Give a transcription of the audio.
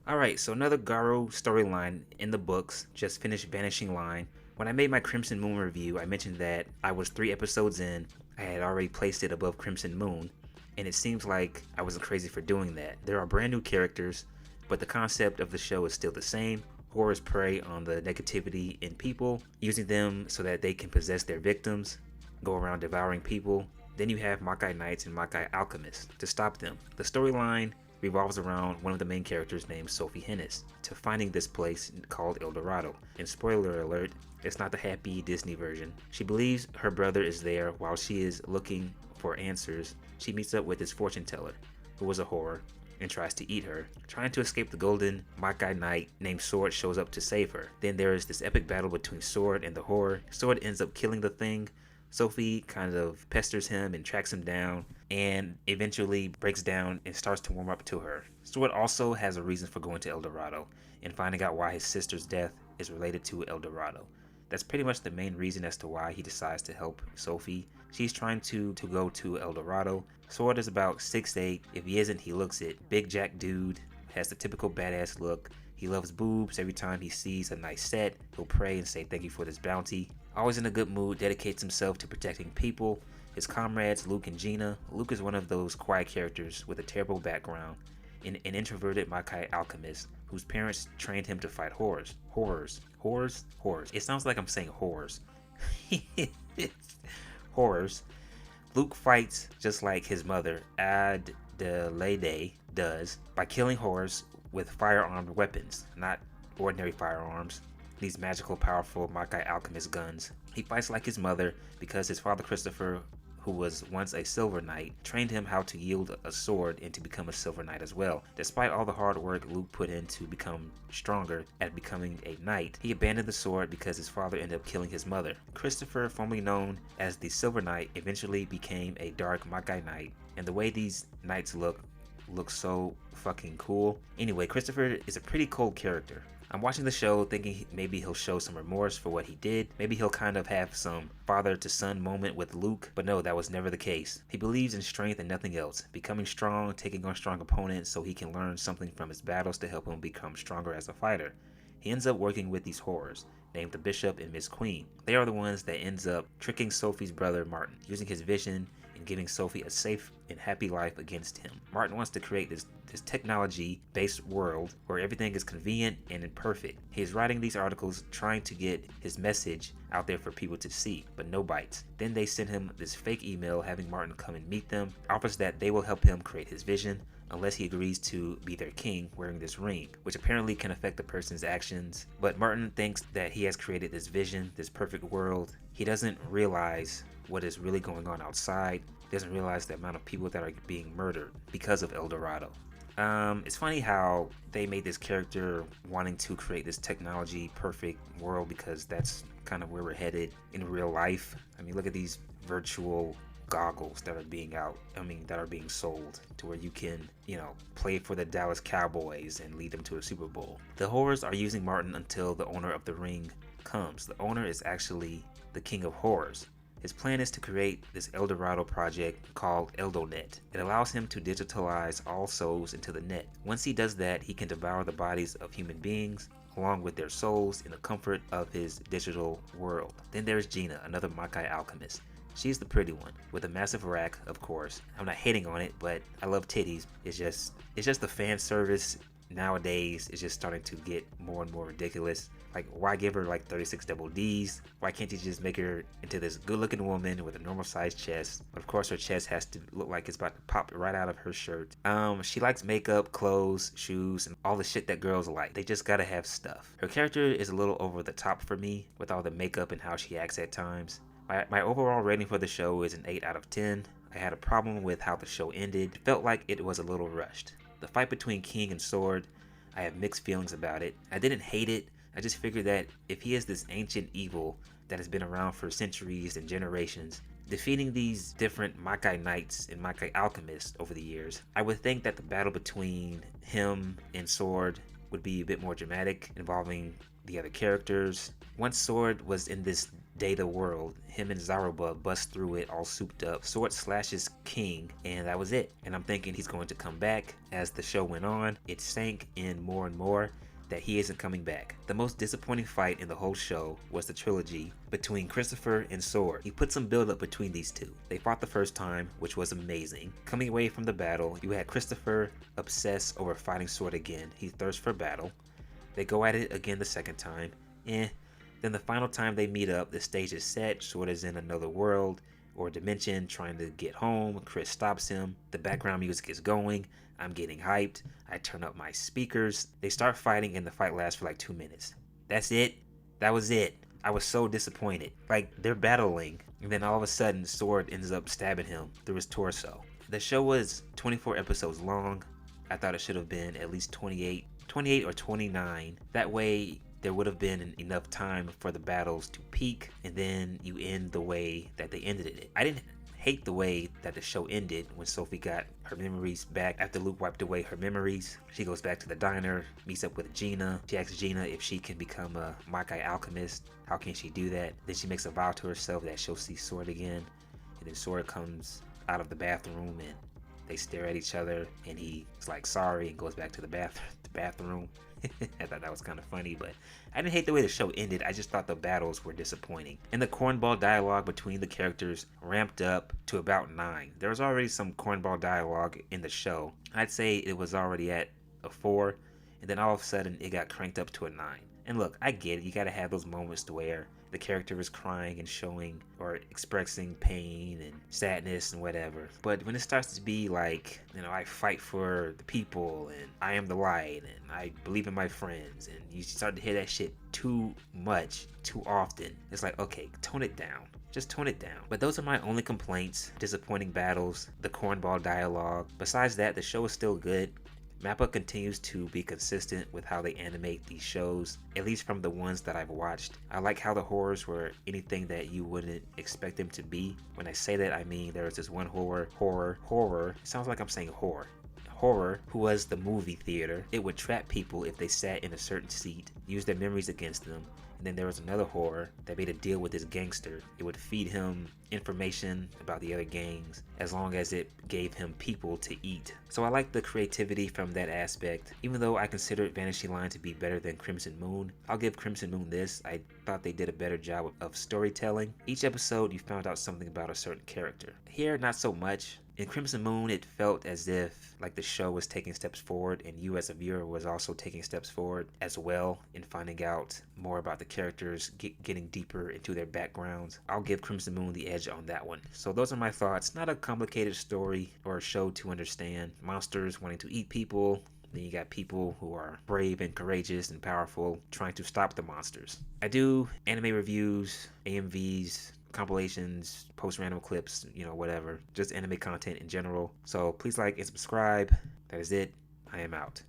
Alright, so another Garo storyline in the books, just finished Vanishing Line. When I made my Crimson Moon review, I mentioned that I was 3 episodes in, I had already placed it above Crimson Moon, and it seems like I wasn't crazy for doing that. There are brand new characters, but the concept of the show is still the same. Horrors prey on the negativity in people, using them so that they can possess their victims, go around devouring people. Then you have Makai Knights and Makai Alchemists to stop them. The storyline revolves around one of the main characters named Sophie Hennis to finding this place called El Dorado. And spoiler alert, it's not the happy Disney version. She believes her brother is there. While she is looking for answers, she meets up with his fortune teller, who was a horror, and tries to eat her. Trying to escape the golden Makai Knight named Sword shows up to save her. Then there is this epic battle between Sword and the horror. Sword ends up killing the thing. Sophie kind of pesters him and tracks him down, and eventually breaks down and starts to warm up to her. Sword also has a reason for going to El Dorado and finding out why his sister's death is related to El Dorado. That's pretty much the main reason as to why he decides to help Sophie. She's trying to go to El Dorado. Sword is about 6'8". If he isn't, he looks it. Big Jack dude, has the typical badass look. He loves boobs. Every time he sees a nice set, he'll pray and say thank you for this bounty. Always in a good mood, dedicates himself to protecting people. His comrades, Luke and Gina. Luke is one of those quiet characters with a terrible background, an introverted Makai alchemist whose parents trained him to fight horrors. It sounds like I'm saying horrors. Horrors. Luke fights just like his mother, Adelaide, does by killing horrors with firearmed weapons, not ordinary firearms. These magical, powerful Makai alchemist guns. He fights like his mother because his father Christopher, who was once a Silver Knight, trained him how to wield a sword and to become a Silver Knight as well. Despite all the hard work Luke put in to become stronger at becoming a knight, he abandoned the sword because his father ended up killing his mother. Christopher, formerly known as the Silver Knight, eventually became a dark Makai Knight, and the way these knights look so fucking cool. Anyway, Christopher is a pretty cold character. I'm watching the show thinking maybe he'll show some remorse for what he did. Maybe he'll kind of have some father to son moment with Luke, but no, that was never the case. He believes in strength and nothing else. Becoming strong, taking on strong opponents so he can learn something from his battles to help him become stronger as a fighter. He ends up working with these horrors, named the Bishop and Miss Queen. They are the ones that ends up tricking Sophie's brother Martin, using his vision and giving Sophie a safe and happy life against him. Martin wants to create this technology-based world where everything is convenient and perfect. He is writing these articles trying to get his message out there for people to see, but no bites. Then they send him this fake email having Martin come and meet them, offers that they will help him create his vision unless he agrees to be their king wearing this ring, which apparently can affect the person's actions. But Martin thinks that he has created this vision, this perfect world. He doesn't realize what is really going on outside. He doesn't realize the amount of people that are being murdered because of El Dorado. It's funny how they made this character wanting to create this technology perfect world because that's kind of where we're headed in real life. I mean, look at these virtual goggles that are being sold to where you can, play for the Dallas Cowboys and lead them to a Super Bowl. The horrors are using Martin until the owner of the ring comes. The owner is actually the king of horrors. His plan is to create this El Dorado project called EldoNet. It allows him to digitalize all souls into the net. Once he does that, he can devour the bodies of human beings along with their souls in the comfort of his digital world. Then there's Gina, another Makai alchemist. She's the pretty one with a massive rack, of course. I'm not hating on it, but I love titties. It's just the fan service nowadays is just starting to get more and more ridiculous. Like, why give her like 36 double D's? Why can't you just make her into this good looking woman with a normal sized chest? But of course her chest has to look like it's about to pop right out of her shirt. She likes makeup, clothes, shoes, and all the shit that girls like. They just gotta have stuff. Her character is a little over the top for me with all the makeup and how she acts at times. My overall rating for the show is an 8 out of 10. I had a problem with how the show ended. It felt like it was a little rushed. The fight between King and Sword, I have mixed feelings about it. I didn't hate it. I just figured that if he is this ancient evil that has been around for centuries and generations, defeating these different Makai Knights and Makai Alchemists over the years, I would think that the battle between him and Sword would be a bit more dramatic, involving the other characters. Once Sword was in this day the world. Him and Zaruba bust through it all souped up. Sword slashes King, and that was it. And I'm thinking he's going to come back. As the show went on, it sank in more and more that he isn't coming back. The most disappointing fight in the whole show was the trilogy between Christopher and Sword. He put some build up between these two. They fought the first time, which was amazing. Coming away from the battle, you had Christopher obsess over fighting Sword again. He thirsts for battle. They go at it again the second time. Then the final time they meet up, the stage is set. Sword is in another world or dimension trying to get home. Chris stops him. The background music is going. I'm getting hyped. I turn up my speakers. They start fighting and the fight lasts for like 2 minutes. That's it. That was it. I was so disappointed. Like, they're battling, and then all of a sudden Sword ends up stabbing him through his torso. The show was 24 episodes long. I thought it should have been at least 28 or 29. That way there would have been enough time for the battles to peak, and then you end the way that they ended it. I didn't hate the way that the show ended when Sophie got her memories back after Luke wiped away her memories. She goes back to the diner, meets up with Gina. She asks Gina if she can become a Makai alchemist. How can she do that? Then she makes a vow to herself that she'll see Sword again. And then Sword comes out of the bathroom and they stare at each other, and he's like sorry and goes back to the bathroom. I thought that was kind of funny, but I didn't hate the way the show ended. I just thought the battles were disappointing. And the cornball dialogue between the characters ramped up to about 9. There was already some cornball dialogue in the show. I'd say it was already at a 4, and then all of a sudden it got cranked up to a 9. And look, I get it. You gotta have those moments to where the character is crying and showing or expressing pain and sadness and whatever. But when it starts to be like, I fight for the people and I am the light and I believe in my friends, and you start to hear that shit too much, too often, it's like, okay, tone it down. Just tone it down. But those are my only complaints. Disappointing battles, the cornball dialogue. Besides that, the show is still good. Mappa continues to be consistent with how they animate these shows, at least from the ones that I've watched. I like how the horrors were anything that you wouldn't expect them to be. When I say that, I mean there was this one horror. It sounds like I'm saying horror, who was the movie theater. It would trap people if they sat in a certain seat, use their memories against them. And then there was another horror that made a deal with this gangster. It would feed him information about the other gangs as long as it gave him people to eat. So I like the creativity from that aspect. Even though I considered Vanishing Line to be better than Crimson Moon, I'll give Crimson Moon this. I thought they did a better job of storytelling. Each episode you found out something about a certain character. Here, not so much. In Crimson Moon, it felt as if like the show was taking steps forward, and you as a viewer was also taking steps forward as well in finding out more about the characters, getting deeper into their backgrounds. I'll give Crimson Moon the edge on that one. So those are my thoughts. Not a complicated story or a show to understand. Monsters wanting to eat people. Then you got people who are brave and courageous and powerful trying to stop the monsters. I do anime reviews, AMVs, compilations, post random clips, whatever. Just anime content in general. So please like and subscribe. That is it. I am out.